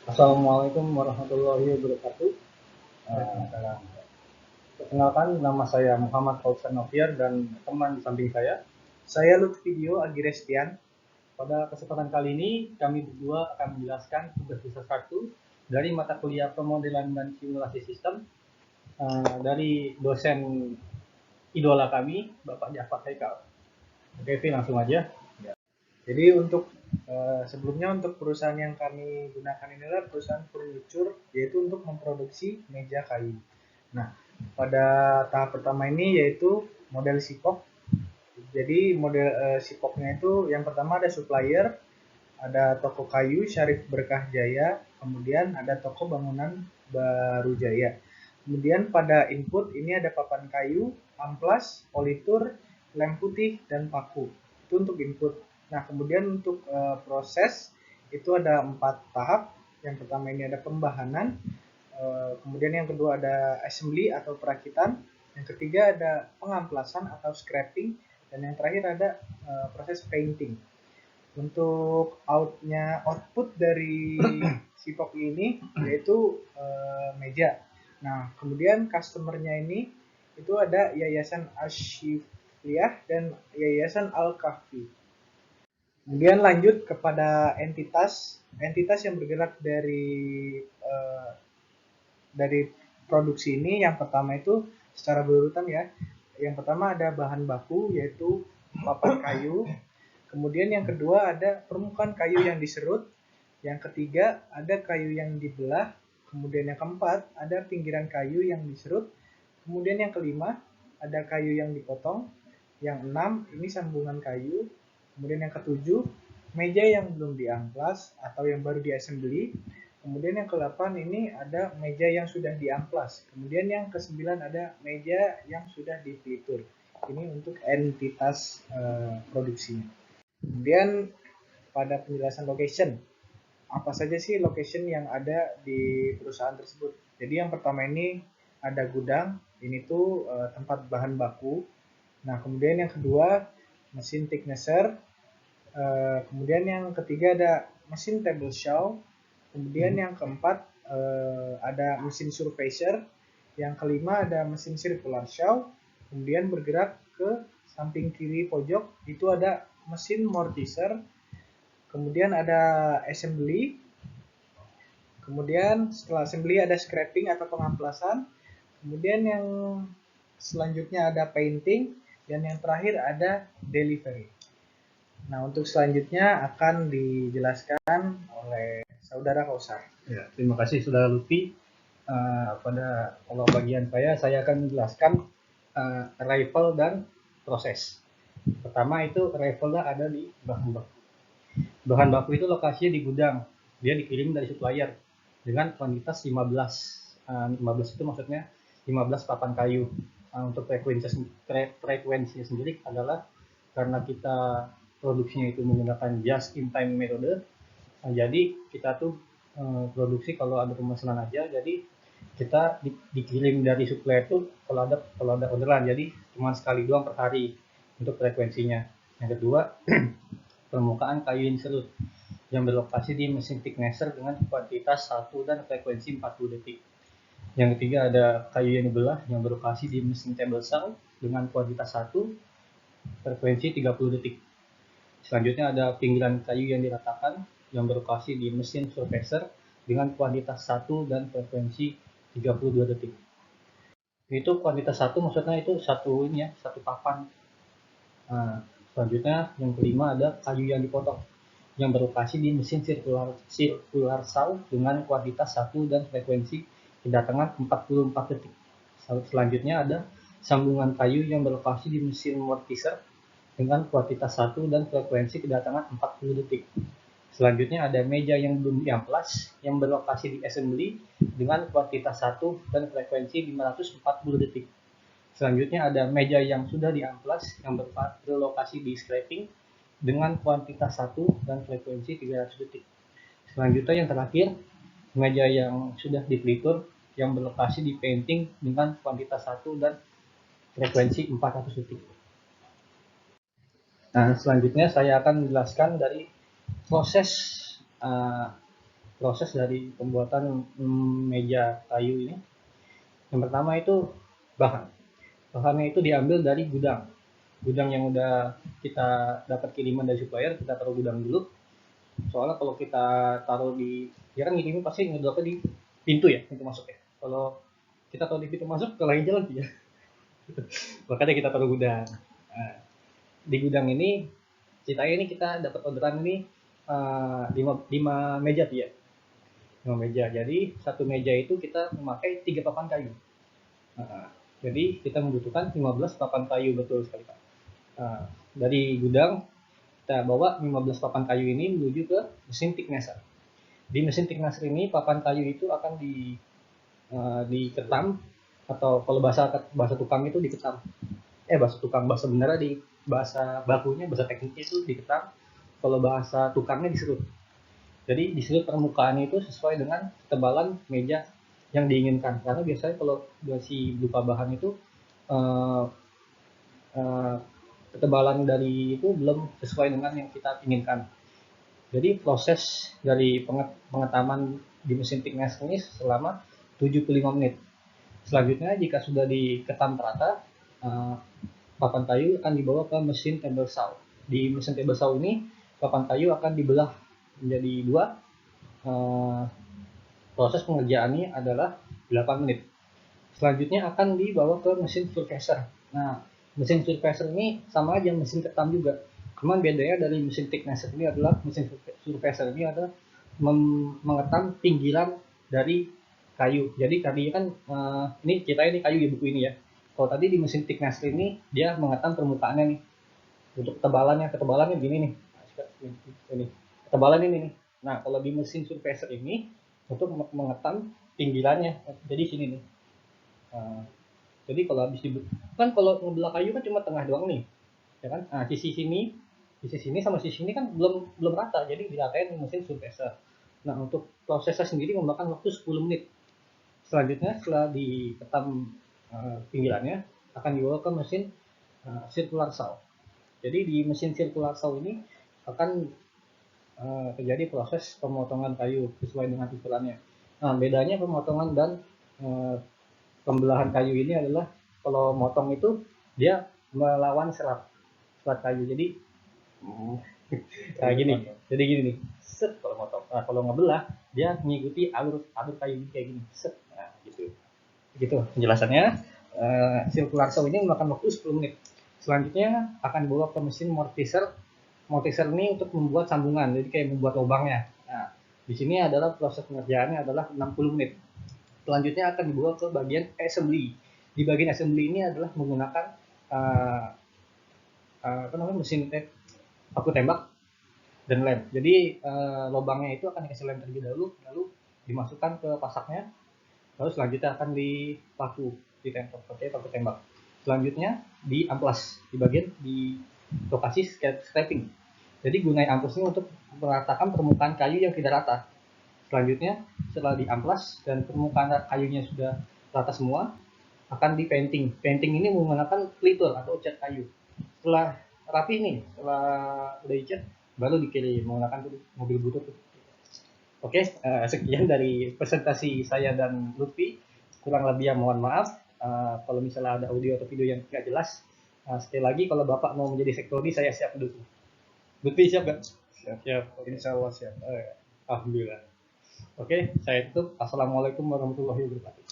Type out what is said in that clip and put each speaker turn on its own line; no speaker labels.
Assalamualaikum warahmatullahi wabarakatuh.
Waalaikumsalam.
Perkenalkan, nama saya Muhammad Fauzan Noviar dan teman di samping saya Lutfidio Agirestian. Pada kesempatan kali ini, kami berdua akan menjelaskan tugas besar 1 dari mata kuliah pemodelan dan simulasi sistem dari dosen idola kami, Bapak Jafar Haikal. Oke, Vi, langsung aja. Jadi untuk sebelumnya untuk perusahaan yang kami gunakan ini adalah perusahaan furniture, yaitu untuk memproduksi meja kayu. Nah, pada tahap pertama ini yaitu model sipok. Jadi model sipoknya itu yang pertama ada supplier, ada toko kayu Syarif Berkah Jaya, kemudian ada toko bangunan Baru Jaya. Kemudian pada input ini ada papan kayu, amplas, politur, lem putih, dan paku. Itu untuk input. Nah, kemudian untuk proses itu ada 4 tahap. Yang pertama ini ada pembahanan, kemudian yang kedua ada assembly atau perakitan, yang ketiga ada pengamplasan atau scraping, dan yang terakhir ada proses painting. Untuk output dari Sipok ini yaitu meja. Nah, kemudian customernya ini itu ada Yayasan Asyifliah dan Yayasan Al-Kahfi. Kemudian lanjut kepada entitas yang bergerak eh, dari produksi ini. Yang pertama itu secara berurutan ya. Yang pertama ada bahan baku yaitu papan kayu. Kemudian yang kedua ada permukaan kayu yang diserut. Yang ketiga ada kayu yang dibelah. Kemudian yang keempat ada pinggiran kayu yang diserut. Kemudian yang kelima ada kayu yang dipotong. Yang enam ini sambungan kayu. Kemudian yang ketujuh meja yang belum diamplas atau yang baru diassembly. Kemudian yang ke-8 ini ada meja yang sudah diamplas. Kemudian yang ke-9 ada meja yang sudah dipelitur. Ini untuk entitas produksinya. Kemudian pada penjelasan location, apa saja sih location yang ada di perusahaan tersebut? Jadi yang pertama ini ada gudang, ini tuh tempat bahan baku. Nah, kemudian yang kedua mesin thicknesser, kemudian yang ketiga ada mesin table saw, kemudian yang keempat ada mesin surfacer, yang kelima ada mesin circular saw, kemudian bergerak ke samping kiri pojok itu ada mesin mortiser, kemudian ada assembly, kemudian setelah assembly ada scraping atau pengamplasan, kemudian yang selanjutnya ada painting, dan yang terakhir ada delivery. Nah, untuk selanjutnya akan dijelaskan oleh Saudara Kausar. Ya, terima kasih Saudara Lutfi. Pada kalau bagian saya akan menjelaskan arrival dan proses. Pertama itu arrivalnya ada di bahan baku. Bahan baku itu lokasinya di gudang. Dia dikirim dari supplier dengan kuantitas 15. 15 itu maksudnya 15 papan kayu. Untuk frekuensinya sendiri adalah karena kita produksinya itu menggunakan just in time metode. Jadi kita tuh produksi kalau ada pemesanan aja. Jadi kita dikirim dari supplier tuh kalau ada orderan. Jadi cuma sekali doang per hari untuk frekuensinya. Yang kedua, permukaan kayu inserut yang berlokasi di mesin thicknesser dengan kuantitas 1 dan frekuensi 40 detik. Yang ketiga ada kayu yang dibelah yang berlokasi di mesin table saw dengan kuantitas 1, frekuensi 30 detik. Selanjutnya ada pinggiran kayu yang diratakan yang berlokasi di mesin surfacer dengan kuantitas 1 dan frekuensi 32 detik. Itu kuantitas 1 maksudnya itu satu ini ya, satu papan. Nah, selanjutnya yang kelima ada kayu yang dipotong yang berlokasi di mesin circular saw dengan kuantitas 1 dan frekuensi kedatangan 44 detik. Selanjutnya ada sambungan kayu yang berlokasi di mesin mortiser dengan kuantitas 1 dan frekuensi kedatangan 40 detik. Selanjutnya ada meja yang belum diamplas yang berlokasi di assembly dengan kuantitas 1 dan frekuensi 540 detik. Selanjutnya ada meja yang sudah diamplas yang berlokasi di scraping dengan kuantitas 1 dan frekuensi 300 detik. Selanjutnya yang terakhir, meja yang sudah dipelitur yang berlokasi di painting dengan kuantitas 1 dan frekuensi 400 detik. Nah, selanjutnya saya akan menjelaskan dari proses proses dari pembuatan meja kayu ini. Yang pertama itu bahan. Bahannya itu diambil dari gudang. Gudang yang udah kita dapat kiriman dari supplier, kita taruh gudang dulu. Soalnya kalau kita taruh di, ya kan ngirimnya pasti ngedropnya di pintu ya, pintu masuk ya. Kalau kita taruh di pintu masuk, ke lain jalan ya. Makanya kita taruh gudang. Nah, di gudang ini, ceritanya ini kita dapat orderan ini 5 meja ya. 5 meja. Jadi satu meja itu kita memakai 3 papan kayu. Nah, jadi kita membutuhkan 15 papan kayu, betul sekali Pak. Nah, dari gudang kita bawa 15 papan kayu ini menuju ke mesin thicknesser. Di mesin thicknesser ini papan kayu itu akan diketam, atau kalau bahasa tukang itu diketam. Bahasa benernya di bahasa bakunya, bahasa tekniknya itu diketam. Kalau bahasa tukangnya diserut. Jadi diserut permukaannya itu sesuai dengan ketebalan meja yang diinginkan. Karena biasanya kalau si berupa bahan itu uh, uh, ketebalan dari itu belum sesuai dengan yang kita inginkan. Jadi proses dari pengetaman di mesin thickness ini selama 75 menit. Selanjutnya jika sudah diketam rata, papan kayu akan dibawa ke mesin table saw. Di mesin table saw ini papan kayu akan dibelah menjadi 2. Proses pengerjaannya adalah 8 menit. Selanjutnya akan dibawa ke mesin surfacer. Nah, mesin surfacer ini sama aja mesin ketam juga. Cuman bedanya dari mesin thicknesser ini adalah mesin surfacer ini adalah mengetam pinggiran dari kayu. Jadi tadi kan ini kayu di buku ini ya. Kalau tadi di mesin thicknesser ini dia mengetam permukaannya nih. Untuk ketebalannya gini nih. Ini ketebalan ini nih. Nah, kalau di mesin surfacer ini untuk mengetam pinggirannya. Jadi sini nih. Jadi kalau habis kan kalau ngebelah kayu kan cuma tengah doang nih, ya kan? Nah, sisi sini sama sisi sini kan belum rata, jadi diratain mesin surfacer. Nah, untuk prosesnya sendiri memakan waktu 10 menit. Selanjutnya setelah diketam pinggirannya akan dibawa ke mesin circular saw. Jadi di mesin circular saw ini akan terjadi proses pemotongan kayu sesuai dengan ukurannya. Nah, bedanya pemotongan dan pembelahan kayu ini adalah kalau motong itu dia melawan serat kayu. Jadi kayak gini. Jadi gini nih. Set kalau motong. Nah, kalau ngebelah dia mengikuti alur kayu kayak gini. Set. Nah, gitu. Gitu penjelasannya. Circular saw ini memakan waktu 10 menit. Selanjutnya akan dibawa ke mesin mortiser. Mortiser ini untuk membuat sambungan, jadi kayak membuat lubangnya. Nah, di sini adalah proses pengerjaannya adalah 60 menit. Selanjutnya akan dibawa ke bagian assembly. Di bagian assembly ini adalah menggunakan mesin paku tembak dan lem. Jadi lubangnya itu akan dikasih lem terlebih dahulu, lalu dimasukkan ke pasaknya, lalu selanjutnya akan ditembak pakai paku tembak. Selanjutnya di amplas di bagian di lokasi scraping. Jadi gunain amplas ini untuk meratakan permukaan kayu yang tidak rata. Selanjutnya setelah diamplas dan permukaan kayunya sudah rata semua, akan di painting. Painting ini menggunakan flitter atau cat kayu. Setelah rapi nih, setelah udah dicat, baru dikirim menggunakan mobil butut. Oke, sekian dari presentasi saya dan Lutfi. Kurang lebih mohon maaf kalau misalnya ada audio atau video yang tidak jelas. Sekali lagi kalau Bapak mau menjadi sekroni, saya siap dukung. Lutfi siap gak?
Siap. Insya Allah siap.
Alhamdulillah. Oke, saya tutup. Assalamualaikum warahmatullahi wabarakatuh.